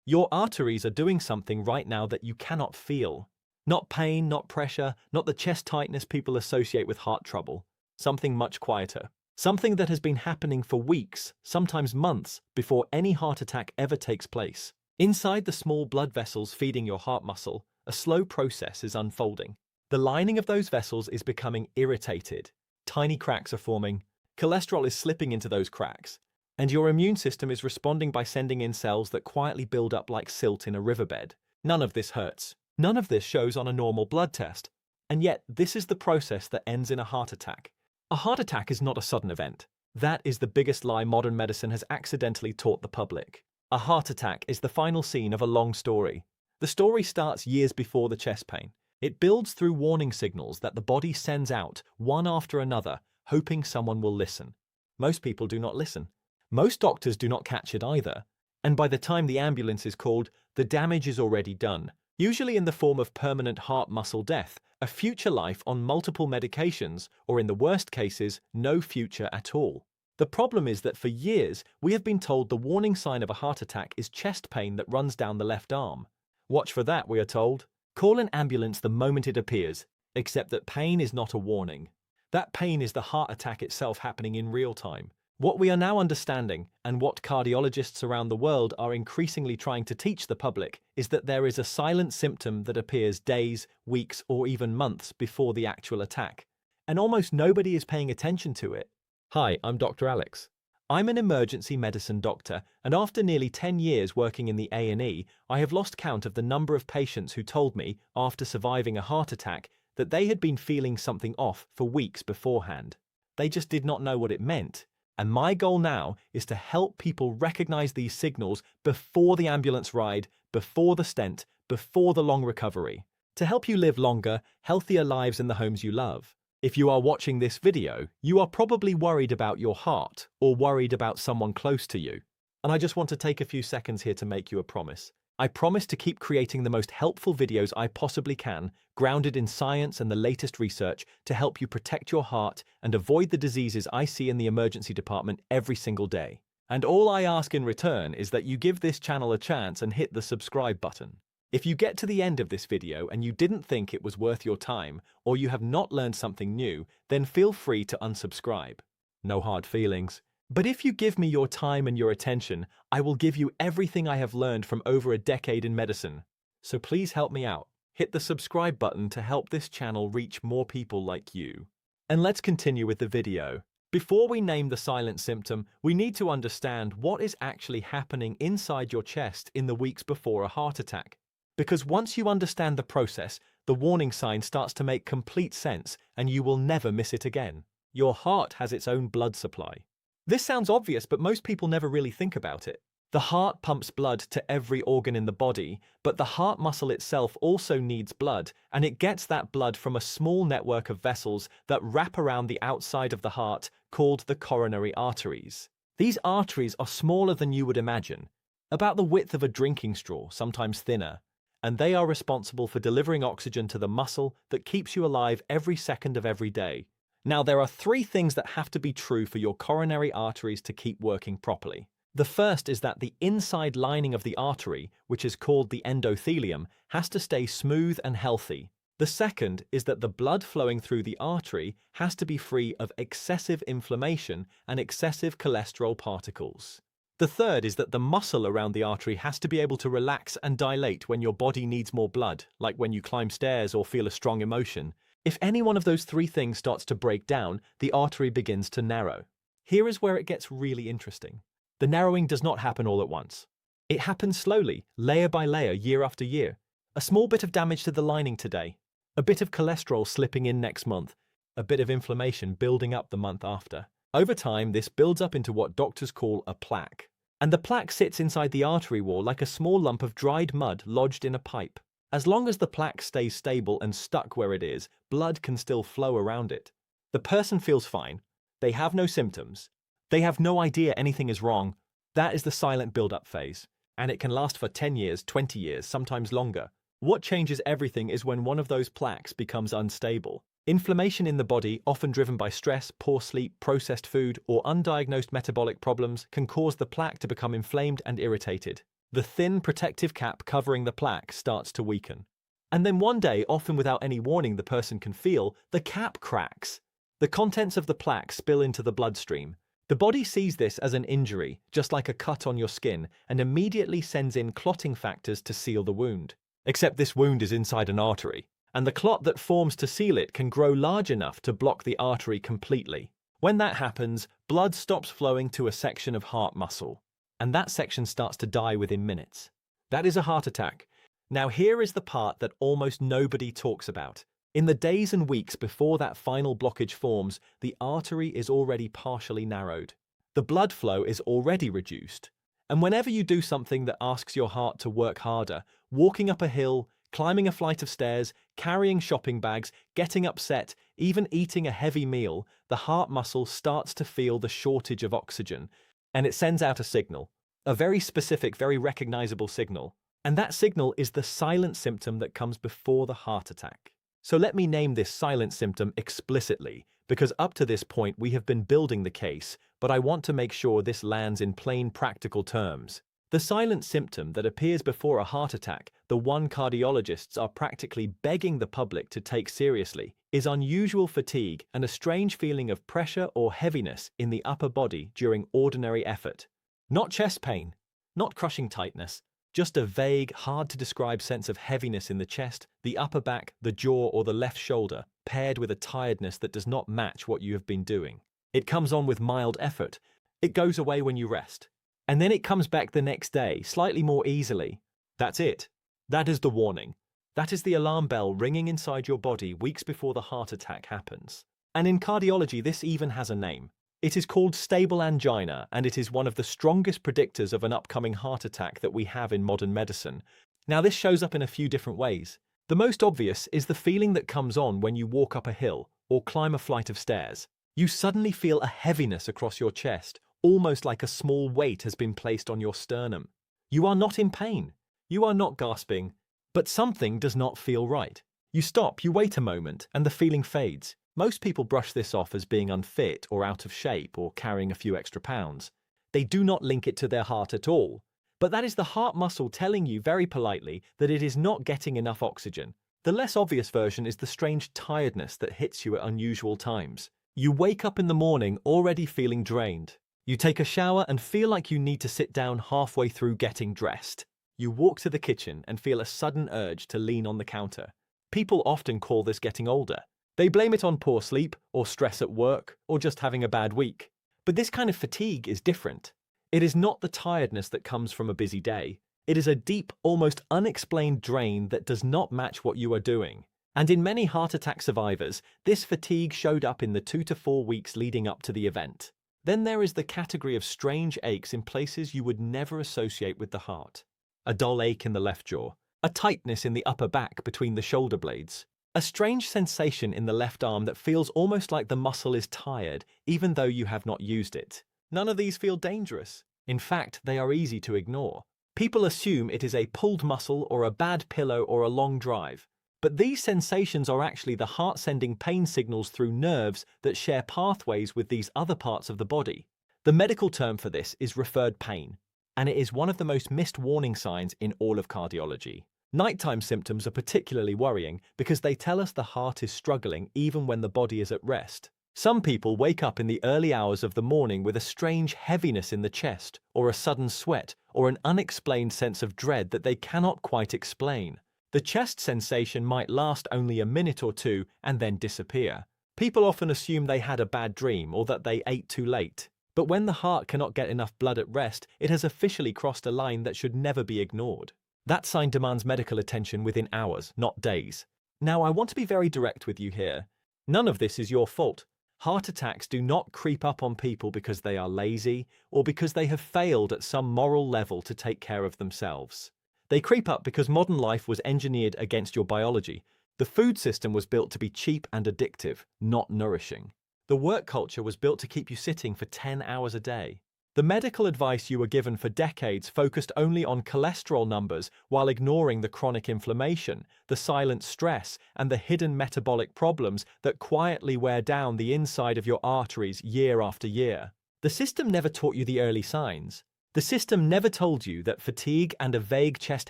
Your arteries are doing something right now that you cannot feel. Not pain, not pressure, not the chest tightness people associate with heart trouble. Something much quieter. Something that has been happening for weeks, sometimes months, before any heart attack ever takes place. Inside the small blood vessels feeding your heart muscle, a slow process is unfolding. The lining of those vessels is becoming irritated. Tiny cracks are forming. Cholesterol is slipping into those cracks. And your immune system is responding by sending in cells that quietly build up like silt in a riverbed. None of this hurts. None of this shows on a normal blood test. And yet, this is the process that ends in a heart attack. A heart attack is not a sudden event. That is the biggest lie modern medicine has accidentally taught the public. A heart attack is the final scene of a long story. The story starts years before the chest pain. It builds through warning signals that the body sends out, one after another, hoping someone will listen. Most people do not listen. Most doctors do not catch it either. And by the time the ambulance is called, the damage is already done, usually in the form of permanent heart muscle death, a future life on multiple medications, or in the worst cases, no future at all. The problem is that for years, we have been told the warning sign of a heart attack is chest pain that runs down the left arm. Watch for that, we are told. Call an ambulance the moment it appears, except that pain is not a warning. That pain is the heart attack itself happening in real time. What we are now understanding, and what cardiologists around the world are increasingly trying to teach the public, is that there is a silent symptom that appears days, weeks, or even months before the actual attack. And almost nobody is paying attention to it. Hi, I'm Dr. Alex. I'm an emergency medicine doctor, and after nearly 10 years working in the A&E, I have lost count of the number of patients who told me, after surviving a heart attack, that they had been feeling something off for weeks beforehand. They just did not know what it meant. And my goal now is to help people recognize these signals before the ambulance ride, before the stent, before the long recovery, to help you live longer, healthier lives in the homes you love. If you are watching this video, you are probably worried about your heart or worried about someone close to you. And I just want to take a few seconds here to make you a promise. I promise to keep creating the most helpful videos I possibly can, grounded in science and the latest research, to help you protect your heart and avoid the diseases I see in the emergency department every single day. And all I ask in return is that you give this channel a chance and hit the subscribe button. If you get to the end of this video and you didn't think it was worth your time, or you have not learned something new, then feel free to unsubscribe. No hard feelings. But if you give me your time and your attention, I will give you everything I have learned from over a decade in medicine. So please help me out. Hit the subscribe button to help this channel reach more people like you. And let's continue with the video. Before we name the silent symptom, we need to understand what is actually happening inside your chest in the weeks before a heart attack. Because once you understand the process, the warning sign starts to make complete sense and you will never miss it again. Your heart has its own blood supply. This sounds obvious, but most people never really think about it. The heart pumps blood to every organ in the body, but the heart muscle itself also needs blood, and it gets that blood from a small network of vessels that wrap around the outside of the heart, called the coronary arteries. These arteries are smaller than you would imagine, about the width of a drinking straw, sometimes thinner, and they are responsible for delivering oxygen to the muscle that keeps you alive every second of every day. Now, there are 3 things that have to be true for your coronary arteries to keep working properly. The first is that the inside lining of the artery, which is called the endothelium, has to stay smooth and healthy. The second is that the blood flowing through the artery has to be free of excessive inflammation and excessive cholesterol particles. The third is that the muscle around the artery has to be able to relax and dilate when your body needs more blood, like when you climb stairs or feel a strong emotion. If any one of those 3 things starts to break down, the artery begins to narrow. Here is where it gets really interesting. The narrowing does not happen all at once. It happens slowly, layer by layer, year after year. A small bit of damage to the lining today, a bit of cholesterol slipping in next month, a bit of inflammation building up the month after. Over time, this builds up into what doctors call a plaque. And the plaque sits inside the artery wall like a small lump of dried mud lodged in a pipe. As long as the plaque stays stable and stuck where it is, blood can still flow around it. The person feels fine. They have no symptoms. They have no idea anything is wrong. That is the silent build-up phase. And it can last for 10 years, 20 years, sometimes longer. What changes everything is when one of those plaques becomes unstable. Inflammation in the body, often driven by stress, poor sleep, processed food, or undiagnosed metabolic problems, can cause the plaque to become inflamed and irritated. The thin protective cap covering the plaque starts to weaken. And then one day, often without any warning the person can feel, the cap cracks. The contents of the plaque spill into the bloodstream. The body sees this as an injury, just like a cut on your skin, and immediately sends in clotting factors to seal the wound. Except this wound is inside an artery, and the clot that forms to seal it can grow large enough to block the artery completely. When that happens, blood stops flowing to a section of heart muscle, and that section starts to die within minutes. That is a heart attack. Now here is the part that almost nobody talks about. In the days and weeks before that final blockage forms, the artery is already partially narrowed. The blood flow is already reduced. And whenever you do something that asks your heart to work harder, walking up a hill, climbing a flight of stairs, carrying shopping bags, getting upset, even eating a heavy meal, the heart muscle starts to feel the shortage of oxygen, and it sends out a signal, a very specific, very recognizable signal. And that signal is the silent symptom that comes before the heart attack. So let me name this silent symptom explicitly, because up to this point we have been building the case, but I want to make sure this lands in plain practical terms. The silent symptom that appears before a heart attack, the one cardiologists are practically begging the public to take seriously, is unusual fatigue and a strange feeling of pressure or heaviness in the upper body during ordinary effort. Not chest pain, not crushing tightness, just a vague, hard-to-describe sense of heaviness in the chest, the upper back, the jaw, or the left shoulder, paired with a tiredness that does not match what you have been doing. It comes on with mild effort. It goes away when you rest. And then it comes back the next day, slightly more easily. That's it. That is the warning. That is the alarm bell ringing inside your body weeks before the heart attack happens. And in cardiology, this even has a name. It is called stable angina, and it is one of the strongest predictors of an upcoming heart attack that we have in modern medicine. Now, this shows up in a few different ways. The most obvious is the feeling that comes on when you walk up a hill or climb a flight of stairs. You suddenly feel a heaviness across your chest, almost like a small weight has been placed on your sternum. You are not in pain. You are not gasping, but something does not feel right. You stop, you wait a moment, and the feeling fades. Most people brush this off as being unfit or out of shape or carrying a few extra pounds. They do not link it to their heart at all. But that is the heart muscle telling you very politely that it is not getting enough oxygen. The less obvious version is the strange tiredness that hits you at unusual times. You wake up in the morning already feeling drained. You take a shower and feel like you need to sit down halfway through getting dressed. You walk to the kitchen and feel a sudden urge to lean on the counter. People often call this getting older. They blame it on poor sleep, or stress at work, or just having a bad week. But this kind of fatigue is different. It is not the tiredness that comes from a busy day. It is a deep, almost unexplained drain that does not match what you are doing. And in many heart attack survivors, this fatigue showed up in the 2 to 4 weeks leading up to the event. Then there is the category of strange aches in places you would never associate with the heart. A dull ache in the left jaw, a tightness in the upper back between the shoulder blades, a strange sensation in the left arm that feels almost like the muscle is tired, even though you have not used it. None of these feel dangerous. In fact, they are easy to ignore. People assume it is a pulled muscle or a bad pillow or a long drive. But these sensations are actually the heart sending pain signals through nerves that share pathways with these other parts of the body. The medical term for this is referred pain, and it is one of the most missed warning signs in all of cardiology. Nighttime symptoms are particularly worrying because they tell us the heart is struggling even when the body is at rest. Some people wake up in the early hours of the morning with a strange heaviness in the chest, or a sudden sweat, or an unexplained sense of dread that they cannot quite explain. The chest sensation might last only a minute or two and then disappear. People often assume they had a bad dream or that they ate too late. But when the heart cannot get enough blood at rest, it has officially crossed a line that should never be ignored. That sign demands medical attention within hours, not days. Now, I want to be very direct with you here. None of this is your fault. Heart attacks do not creep up on people because they are lazy or because they have failed at some moral level to take care of themselves. They creep up because modern life was engineered against your biology. The food system was built to be cheap and addictive, not nourishing. The work culture was built to keep you sitting for 10 hours a day. The medical advice you were given for decades focused only on cholesterol numbers while ignoring the chronic inflammation, the silent stress, and the hidden metabolic problems that quietly wear down the inside of your arteries year after year. The system never taught you the early signs. The system never told you that fatigue and a vague chest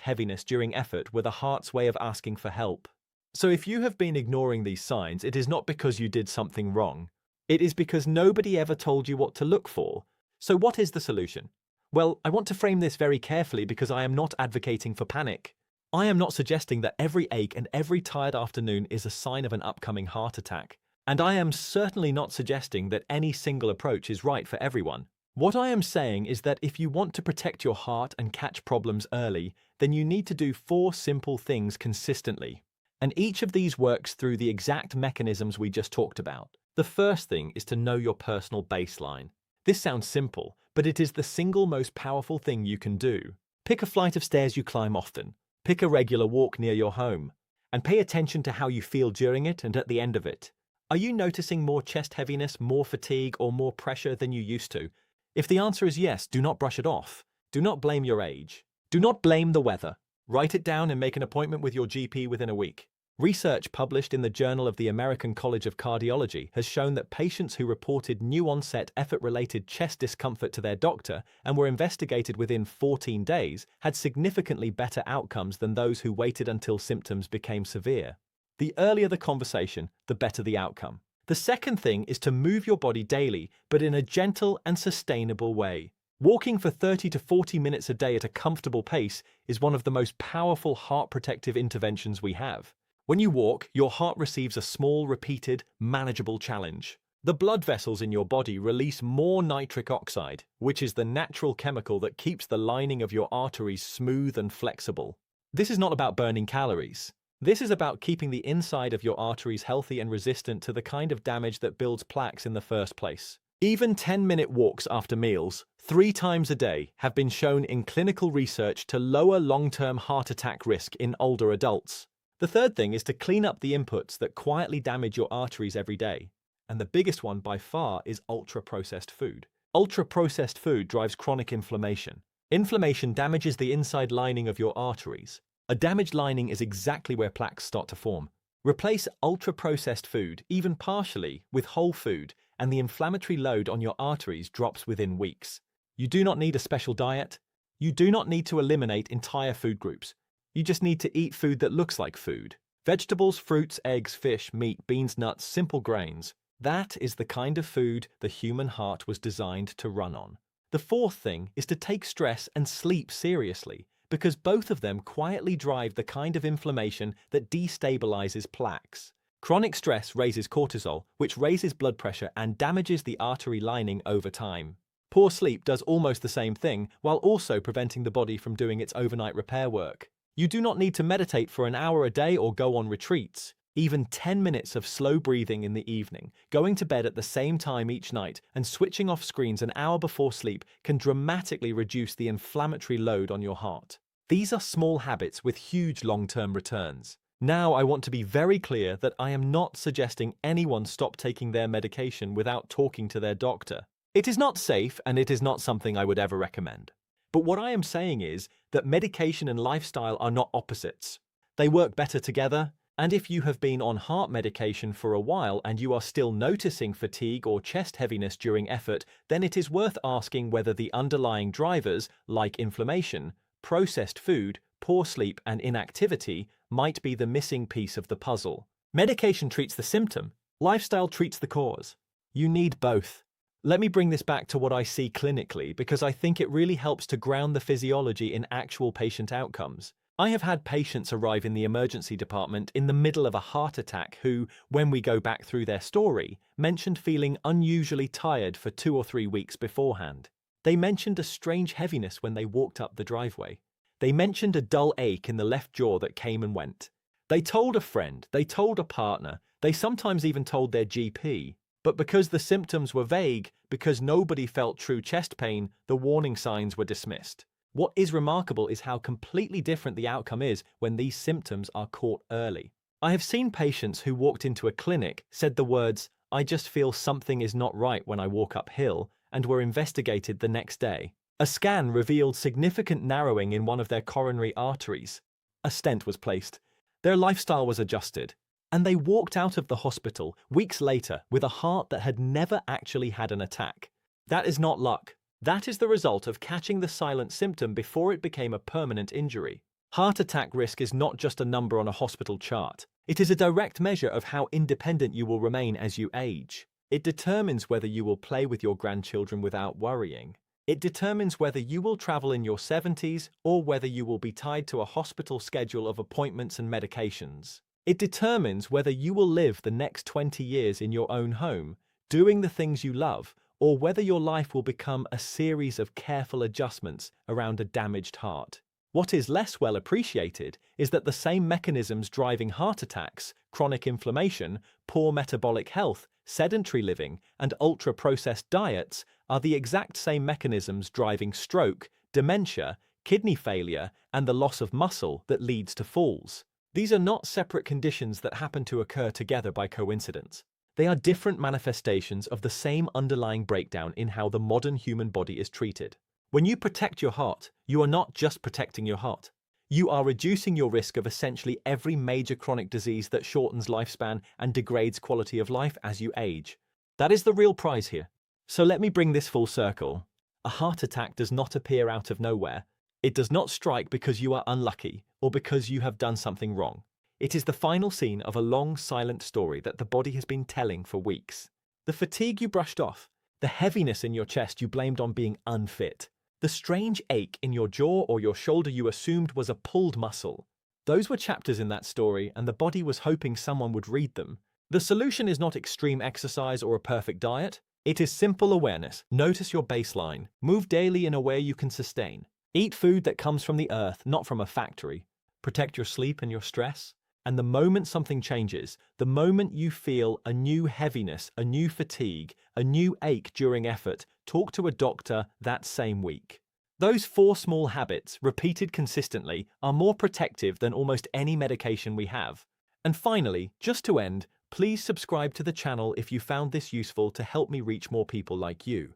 heaviness during effort were the heart's way of asking for help. So if you have been ignoring these signs, it is not because you did something wrong. It is because nobody ever told you what to look for. So what is the solution? Well, I want to frame this very carefully because I am not advocating for panic. I am not suggesting that every ache and every tired afternoon is a sign of an upcoming heart attack. And I am certainly not suggesting that any single approach is right for everyone. What I am saying is that if you want to protect your heart and catch problems early, then you need to do 4 simple things consistently. And each of these works through the exact mechanisms we just talked about. The first thing is to know your personal baseline. This sounds simple, but it is the single most powerful thing you can do. Pick a flight of stairs you climb often. Pick a regular walk near your home. And pay attention to how you feel during it and at the end of it. Are you noticing more chest heaviness, more fatigue, or more pressure than you used to? If the answer is yes, do not brush it off. Do not blame your age. Do not blame the weather. Write it down and make an appointment with your GP within a week. Research published in the Journal of the American College of Cardiology has shown that patients who reported new-onset effort-related chest discomfort to their doctor and were investigated within 14 days had significantly better outcomes than those who waited until symptoms became severe. The earlier the conversation, the better the outcome. The second thing is to move your body daily, but in a gentle and sustainable way. Walking for 30 to 40 minutes a day at a comfortable pace is one of the most powerful heart protective interventions we have. When you walk, your heart receives a small, repeated, manageable challenge. The blood vessels in your body release more nitric oxide, which is the natural chemical that keeps the lining of your arteries smooth and flexible. This is not about burning calories. This is about keeping the inside of your arteries healthy and resistant to the kind of damage that builds plaques in the first place. Even 10-minute walks after meals, 3 times a day, have been shown in clinical research to lower long-term heart attack risk in older adults. The third thing is to clean up the inputs that quietly damage your arteries every day. And the biggest one by far is ultra-processed food. Ultra-processed food drives chronic inflammation. Inflammation damages the inside lining of your arteries. A damaged lining is exactly where plaques start to form. Replace ultra-processed food, even partially, with whole food, and the inflammatory load on your arteries drops within weeks. You do not need a special diet. You do not need to eliminate entire food groups. You just need to eat food that looks like food. Vegetables, fruits, eggs, fish, meat, beans, nuts, simple grains. That is the kind of food the human heart was designed to run on. The fourth thing is to take stress and sleep seriously, because both of them quietly drive the kind of inflammation that destabilizes plaques. Chronic stress raises cortisol, which raises blood pressure and damages the artery lining over time. Poor sleep does almost the same thing, while also preventing the body from doing its overnight repair work. You do not need to meditate for an hour a day or go on retreats. Even 10 minutes of slow breathing in the evening, going to bed at the same time each night, and switching off screens an hour before sleep can dramatically reduce the inflammatory load on your heart. These are small habits with huge long-term returns. Now I want to be very clear that I am not suggesting anyone stop taking their medication without talking to their doctor. It is not safe and it is not something I would ever recommend. But what I am saying is that medication and lifestyle are not opposites. They work better together, and if you have been on heart medication for a while and you are still noticing fatigue or chest heaviness during effort, then it is worth asking whether the underlying drivers, like inflammation, processed food, poor sleep, and inactivity, might be the missing piece of the puzzle. Medication treats the symptom, lifestyle treats the cause. You need both. Let me bring this back to what I see clinically because I think it really helps to ground the physiology in actual patient outcomes. I have had patients arrive in the emergency department in the middle of a heart attack who, when we go back through their story, mentioned feeling unusually tired for 2 or 3 weeks beforehand. They mentioned a strange heaviness when they walked up the driveway. They mentioned a dull ache in the left jaw that came and went. They told a friend, they told a partner, they sometimes even told their GP. But because the symptoms were vague, because nobody felt true chest pain, the warning signs were dismissed. What is remarkable is how completely different the outcome is when these symptoms are caught early. I have seen patients who walked into a clinic, said the words, "I just feel something is not right when I walk uphill," and were investigated the next day. A scan revealed significant narrowing in one of their coronary arteries. A stent was placed. Their lifestyle was adjusted. And they walked out of the hospital weeks later with a heart that had never actually had an attack. That is not luck. That is the result of catching the silent symptom before it became a permanent injury. Heart attack risk is not just a number on a hospital chart. It is a direct measure of how independent you will remain as you age. It determines whether you will play with your grandchildren without worrying. It determines whether you will travel in your 70s or whether you will be tied to a hospital schedule of appointments and medications. It determines whether you will live the next 20 years in your own home, doing the things you love, or whether your life will become a series of careful adjustments around a damaged heart. What is less well appreciated is that the same mechanisms driving heart attacks, chronic inflammation, poor metabolic health, sedentary living, and ultra-processed diets are the exact same mechanisms driving stroke, dementia, kidney failure, and the loss of muscle that leads to falls. These are not separate conditions that happen to occur together by coincidence. They are different manifestations of the same underlying breakdown in how the modern human body is treated. When you protect your heart, you are not just protecting your heart. You are reducing your risk of essentially every major chronic disease that shortens lifespan and degrades quality of life as you age. That is the real prize here. So let me bring this full circle. A heart attack does not appear out of nowhere. It does not strike because you are unlucky or because you have done something wrong. It is the final scene of a long, silent story that the body has been telling for weeks. The fatigue you brushed off, the heaviness in your chest you blamed on being unfit, the strange ache in your jaw or your shoulder you assumed was a pulled muscle. Those were chapters in that story, and the body was hoping someone would read them. The solution is not extreme exercise or a perfect diet. It is simple awareness. Notice your baseline. Move daily in a way you can sustain. Eat food that comes from the earth, not from a factory. Protect your sleep and your stress. And the moment something changes, the moment you feel a new heaviness, a new fatigue, a new ache during effort, talk to a doctor that same week. Those 4 small habits, repeated consistently, are more protective than almost any medication we have. And finally, just to end, please subscribe to the channel if you found this useful to help me reach more people like you.